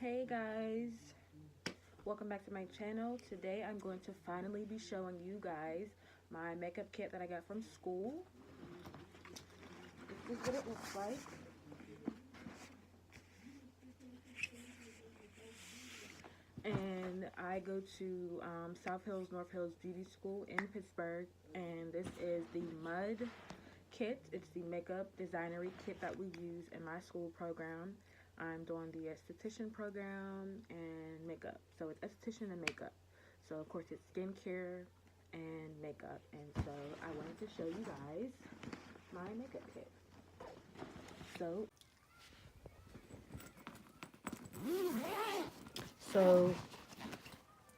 Hey guys, welcome back to my channel. Today I'm going to finally be showing you guys my makeup kit that I got from school. This is what it looks like. And I go to South Hills, North Hills Beauty School in Pittsburgh, and this is the Mud kit. It's the makeup designery kit that we use in my school program. I'm doing the esthetician program and makeup. So it's esthetician and makeup. So of course it's skincare and makeup. And so I wanted to show you guys my makeup kit. So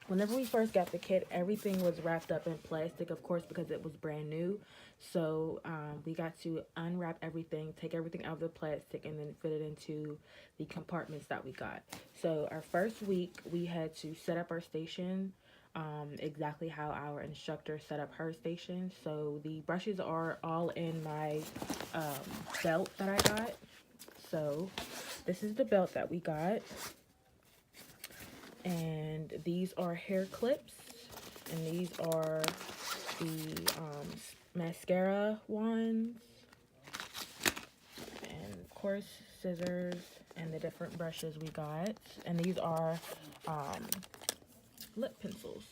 whenever we first got the kit, everything was wrapped up in plastic, of course, because it was brand new. So we got to unwrap everything, take everything out of the plastic, and then fit it into the compartments that we got. So our first week, we had to set up our station exactly how our instructor set up her station. So the brushes are all in my belt that I got. So this is the belt that we got. And these are hair clips, and these are the mascara ones, and of course scissors and the different brushes we got. And these are lip pencils,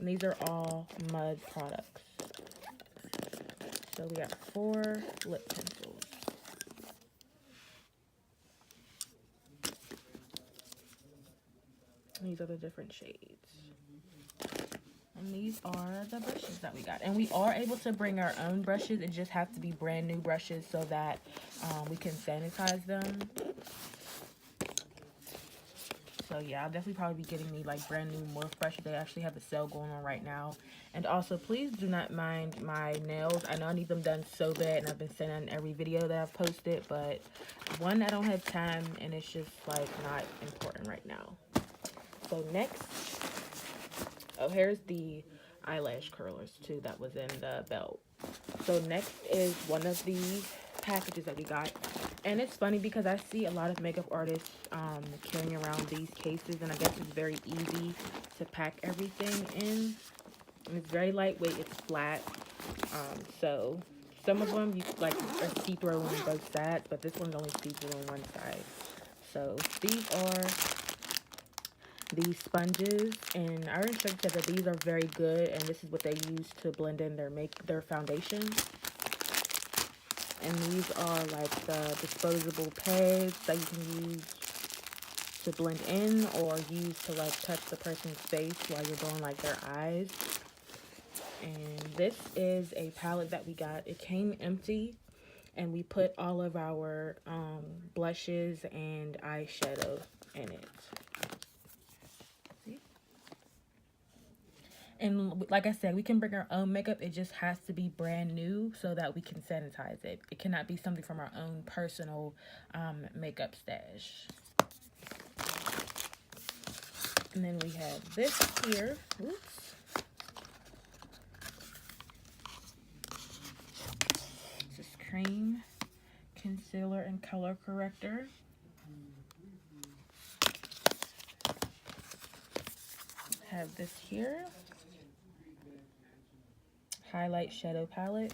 and these are all Mud products. So we got 4 lip pencils. These are the different shades. And these are the brushes that we got. And we are able to bring our own brushes. It just have to be brand new brushes so that we can sanitize them. So yeah, I'll definitely probably be getting me like brand new Morph brushes. They actually have a sale going on right now. And also, please do not mind my nails. I know I need them done so bad, and I've been saying that in every video that I've posted. But one, I don't have time, and it's just like not important right now. So next, oh, here's the eyelash curlers too that was in the belt. So next is one of the packages that we got. And it's funny because I see a lot of makeup artists carrying around these cases, and I guess it's very easy to pack everything in. And it's very lightweight, it's flat. So some of them you like are see-through on both sides, but this one's only see-through on one side. So these are these sponges, and our instructor said that these are very good, and this is what they use to blend in their foundation. And these are like the disposable pads that you can use to blend in, or use to like touch the person's face while you're doing like their eyes. And this is a palette that we got. It came empty, and we put all of our blushes and eyeshadow in it. And like I said, we can bring our own makeup. It just has to be brand new so that we can sanitize it. It cannot be something from our own personal makeup stash. And then we have this here. Oops. This is cream, concealer, and color corrector. Have this here. Highlight shadow palette.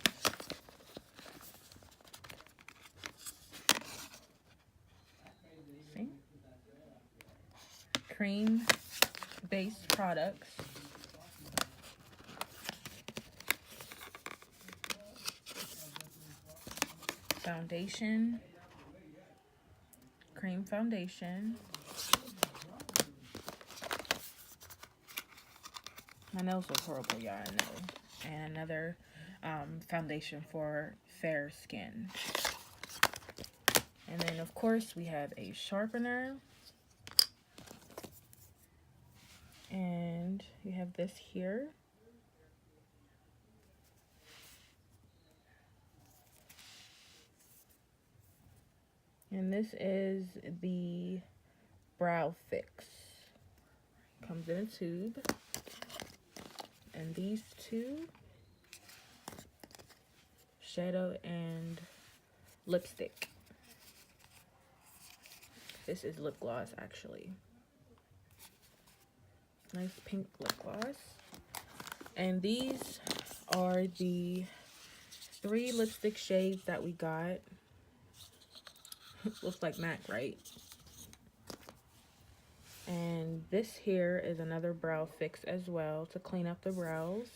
See? Cream based products. Foundation. Cream foundation. My nails look horrible, y'all, I know. And another foundation for fair skin. And then, of course, we have a sharpener. And we have this here. And this is the Brow Fix. Comes in a tube. And these two, shadow and lipstick. This is lip gloss, actually. Nice pink lip gloss. And these are the 3 lipstick shades that we got. Looks like MAC, right? And this here is another brow fix as well to clean up the brows.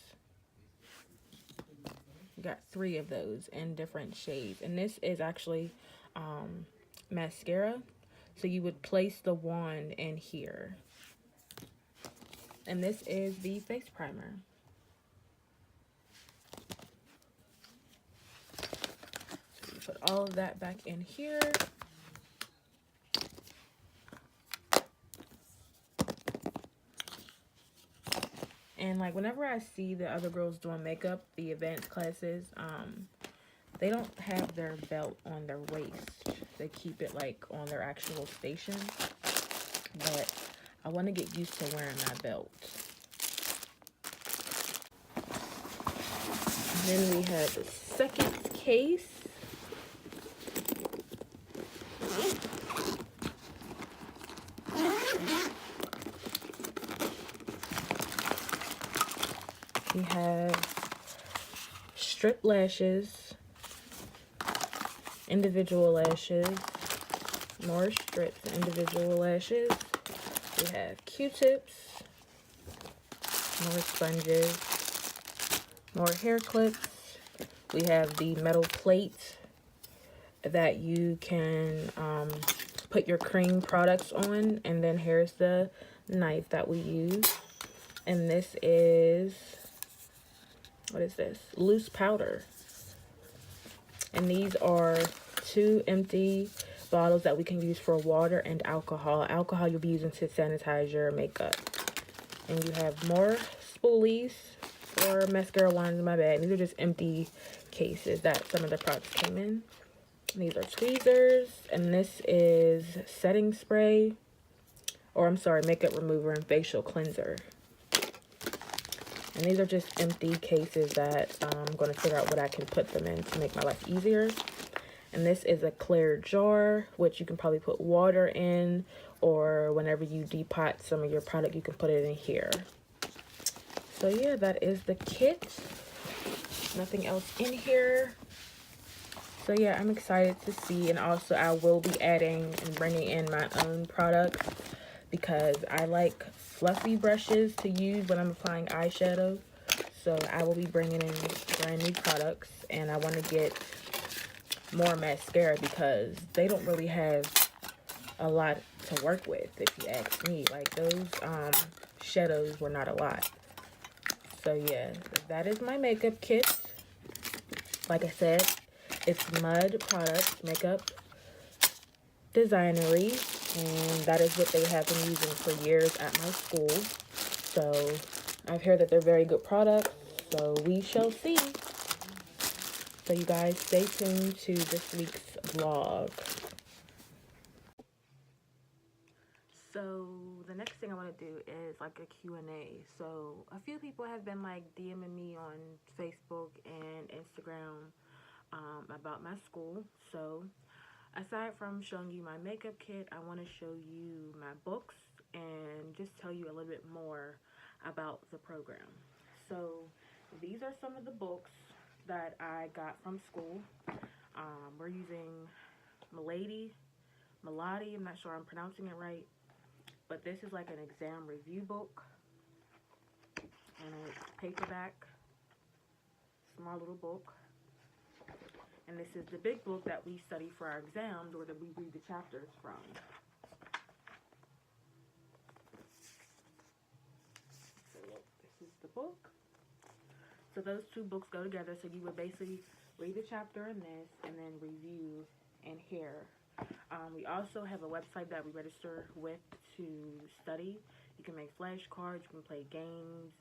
We got 3 of those in different shades. And this is actually mascara. So you would place the wand in here. And this is the face primer. So you put all of that back in here. And like whenever I see the other girls doing makeup, the advanced classes, they don't have their belt on their waist. They keep it like on their actual station. But I want to get used to wearing my belt. And then we have the second case. We have strip lashes, individual lashes, more strips, individual lashes. We have Q-tips, more sponges, more hair clips. We have the metal plate that you can put your cream products on, and then here's the knife that we use. And this is, what is this? Loose powder. And these are 2 empty bottles that we can use for water and alcohol. Alcohol you'll be using to sanitize your makeup. And you have more spoolies or mascara wands in my bag. These are just empty cases that some of the products came in. These are tweezers, and this is setting spray, or I'm sorry, makeup remover and facial cleanser. And these are just empty cases that I'm going to figure out what I can put them in to make my life easier. And this is a clear jar, which you can probably put water in, or whenever you depot some of your product, you can put it in here. So yeah, that is the kit. Nothing else in here. So yeah, I'm excited to see, and also I will be adding and bringing in my own products because I like fluffy brushes to use when I'm applying eyeshadow. So I will be bringing in brand new products, and I want to get more mascara because they don't really have a lot to work with, if you ask me. Like those shadows were not a lot. So yeah, that is my makeup kit. Like I said, it's Mud Products Makeup Designery, and that is what they have been using for years at my school. So I've heard that they're very good products, so we shall see. So you guys stay tuned to this week's vlog. So the next thing I want to do is like a Q&A. So a few people have been like DMing me on Facebook and Instagram about my school. So aside from showing you my makeup kit, I want to show you my books and just tell you a little bit more about the program. So these are some of the books that I got from school. We're using Milady, I'm not sure I'm pronouncing it right, but this is like an exam review book, and it's paperback, small little book. And this is the big book that we study for our exams, or that we read the chapters from. So look, this is the book. So those 2 books go together. So you would basically read the chapter in this and then review in here. We also have a website that we register with to study. You can make flashcards, you can play games,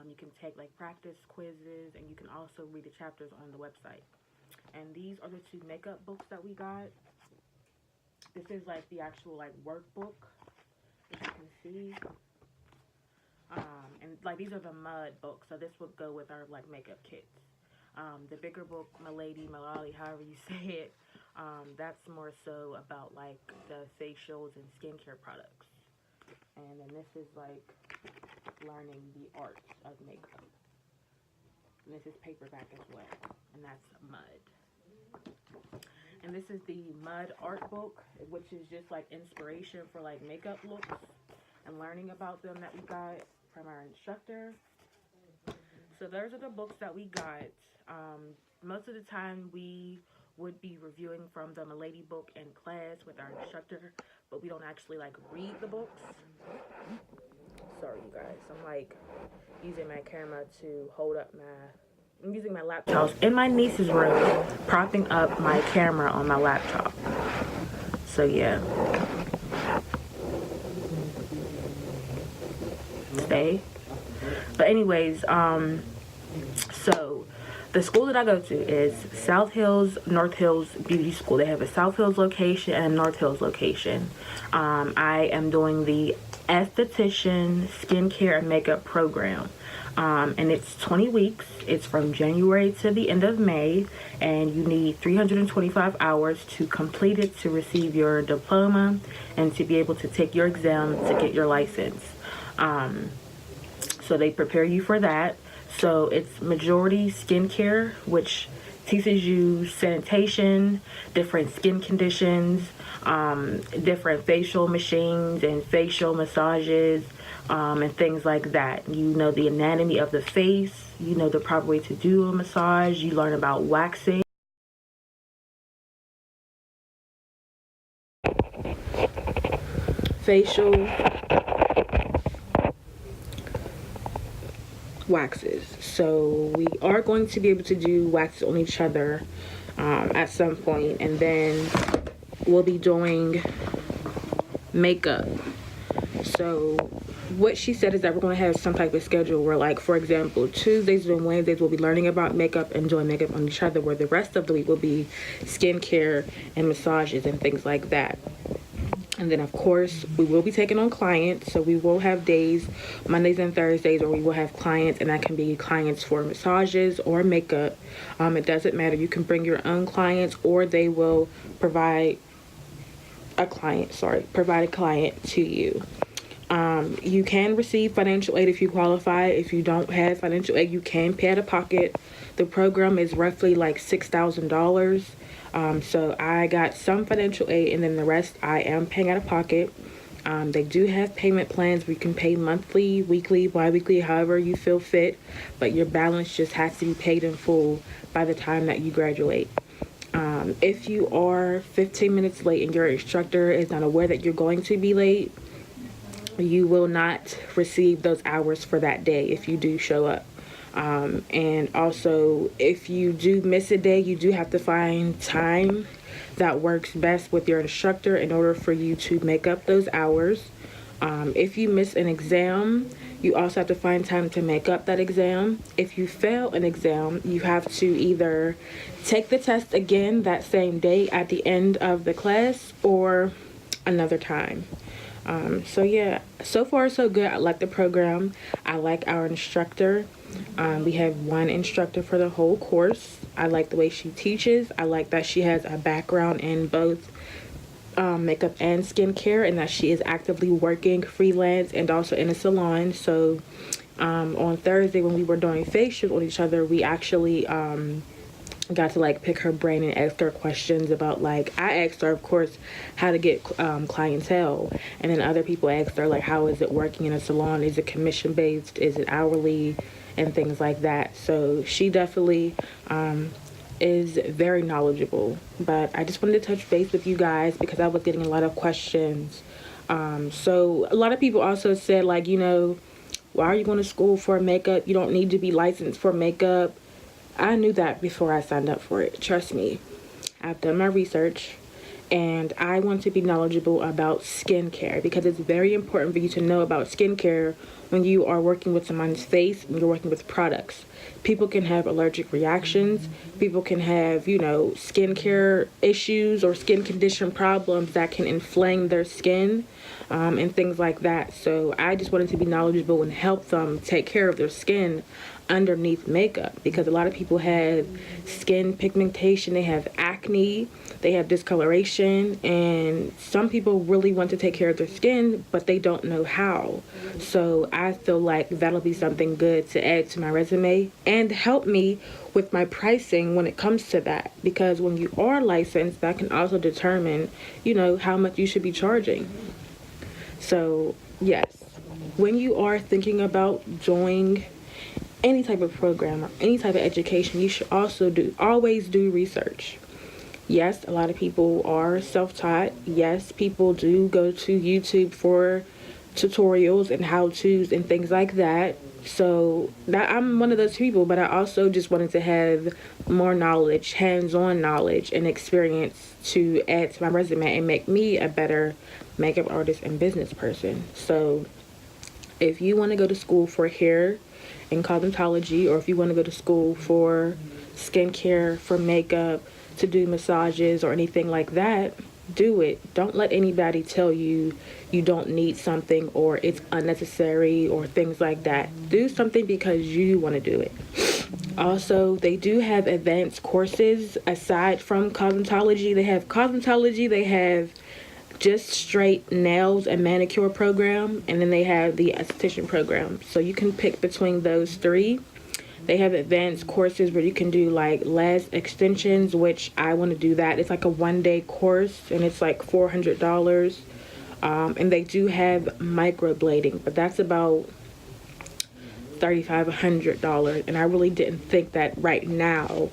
you can take like practice quizzes, and you can also read the chapters on the website. And these are the 2 makeup books that we got. This is like the actual like workbook, as you can see. And like these are the Mud books, so this would go with our like makeup kits. The bigger book, Milady, however you say it, That's more so about like the facials and skincare products. And then this is like learning the art of makeup. And this is paperback as well. And that's Mud. And this is the Mud art book, which is just like inspiration for like makeup looks and learning about them that we got from our instructor. So those are the books that we got. Most of the time we would be reviewing from the Milady book in class with our instructor, but we don't actually like read the books. Sorry you guys, I'm like using my camera to hold up I'm using my laptop in my niece's room, propping up my camera on my laptop. So yeah. Stay. But anyways, so the school that I go to is South Hills, North Hills Beauty School. They have a South Hills location and a North Hills location. I am doing the esthetician skincare and makeup program. And it's 20 weeks. It's from January to the end of May, and you need 325 hours to complete it to receive your diploma and to be able to take your exam to get your license. So they prepare you for that. So it's majority skincare, which teaches you sanitation, different skin conditions, different facial machines and facial massages, and things like that. You know the anatomy of the face, you know the proper way to do a massage, you learn about waxing. Facial waxes. So we are going to be able to do waxes on each other at some point, and then we'll be doing makeup. So what she said is that we're going to have some type of schedule where, like, for example, Tuesdays and Wednesdays we'll be learning about makeup and doing makeup on each other, where the rest of the week will be skincare and massages and things like that. And then, of course, we will be taking on clients. So we will have days, Mondays and Thursdays, where we will have clients, and that can be clients for massages or makeup. It doesn't matter. You can bring your own clients, or they will provide a client to you. You can receive financial aid if you qualify. If you don't have financial aid, you can pay out of pocket. The program is roughly like $6,000. So I got some financial aid, and then the rest I am paying out of pocket. They do have payment plans where you can pay monthly, weekly, bi-weekly, however you feel fit, but your balance just has to be paid in full by the time that you graduate. If you are 15 minutes late and your instructor is not aware that you're going to be late, you will not receive those hours for that day if you do show up. And also, if you do miss a day, you do have to find time that works best with your instructor in order for you to make up those hours. If you miss an exam, you also have to find time to make up that exam. If you fail an exam, you have to either take the test again that same day at the end of the class or another time. So yeah, so far so good. I like the program. I like our instructor. We have one instructor for the whole course. I like the way she teaches. I like that she has a background in both makeup and skincare, and that she is actively working freelance and also in a salon. So on Thursday when we were doing facials on each other, we actually got to like pick her brain and ask her questions about, like, I asked her, of course, how to get clientele, and then other people asked her, like, how is it working in a salon? Is it commission based? Is it hourly? And things like that. So she definitely is very knowledgeable. But I just wanted to touch base with you guys because I was getting a lot of questions. So a lot of people also said, like, you know, why are you going to school for makeup? You don't need to be licensed for makeup. I knew that before I signed up for it. Trust me. I've done my research, and I want to be knowledgeable about skincare because it's very important for you to know about skincare when you are working with someone's face and you're working with products. People can have allergic reactions. People can have, skincare issues or skin condition problems that can inflame their skin, and things like that. So I just wanted to be knowledgeable and help them take care of their skin underneath makeup, because a lot of people have skin pigmentation, they have acne, they have discoloration, and some people really want to take care of their skin, but they don't know how. So I feel like that'll be something good to add to my resume and help me with my pricing when it comes to that, because when you are licensed, that can also determine, how much you should be charging. So yes, when you are thinking about joining any type of program or any type of education, you should also always do research. Yes, a lot of people are self-taught. Yes, people do go to YouTube for tutorials and how-tos and things like that. So that I'm one of those people, but I also just wanted to have more knowledge, hands-on knowledge and experience to add to my resume and make me a better makeup artist and business person. So if you want to go to school for hair and cosmetology, or if you want to go to school for skincare, for makeup, to do massages or anything like that, do it. Don't let anybody tell you you don't need something or it's unnecessary or things like that. Do something because you want to do it. Also, they do have advanced courses aside from cosmetology. They have cosmetology, they have just straight nails and manicure program, and then they have the esthetician program. So you can pick between those three. They have advanced courses where you can do like lash extensions, which I want to do that. It's like a 1-day course and it's like $400. And they do have microblading, but that's about $3,500, and I really didn't think that right now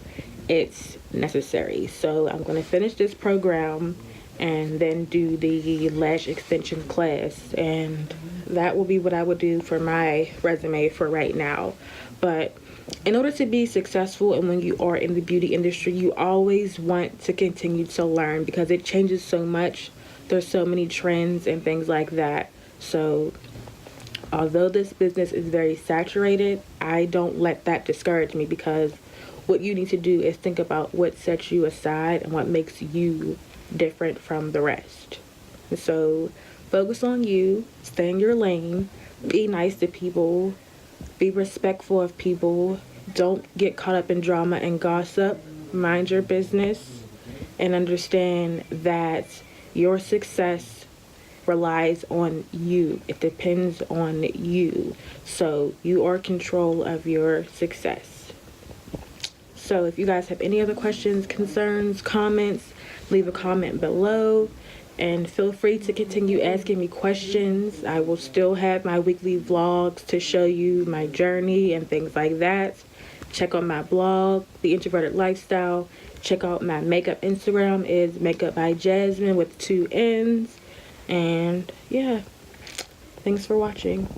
it's necessary. So I'm going to finish this program and then do the lash extension class, and that will be what I would do for my resume for right now. But in order to be successful, and when you are in the beauty industry, you always want to continue to learn because it changes so much. There's so many trends and things like that. So although this business is very saturated, I don't let that discourage me, because what you need to do is think about what sets you aside and what makes you different from the rest. So focus on you, stay in your lane, be nice to people, be respectful of people, don't get caught up in drama and gossip, mind your business, and understand that your success relies on you. It depends on you. So you are in control of your success. So if you guys have any other questions, concerns, comments, leave a comment below, and feel free to continue asking me questions. I will still have my weekly vlogs to show you my journey and things like that. Check out my blog, The Introverted Lifestyle. Check out my makeup Instagram, is Makeup by Jasmine with 2 N's. And yeah, thanks for watching.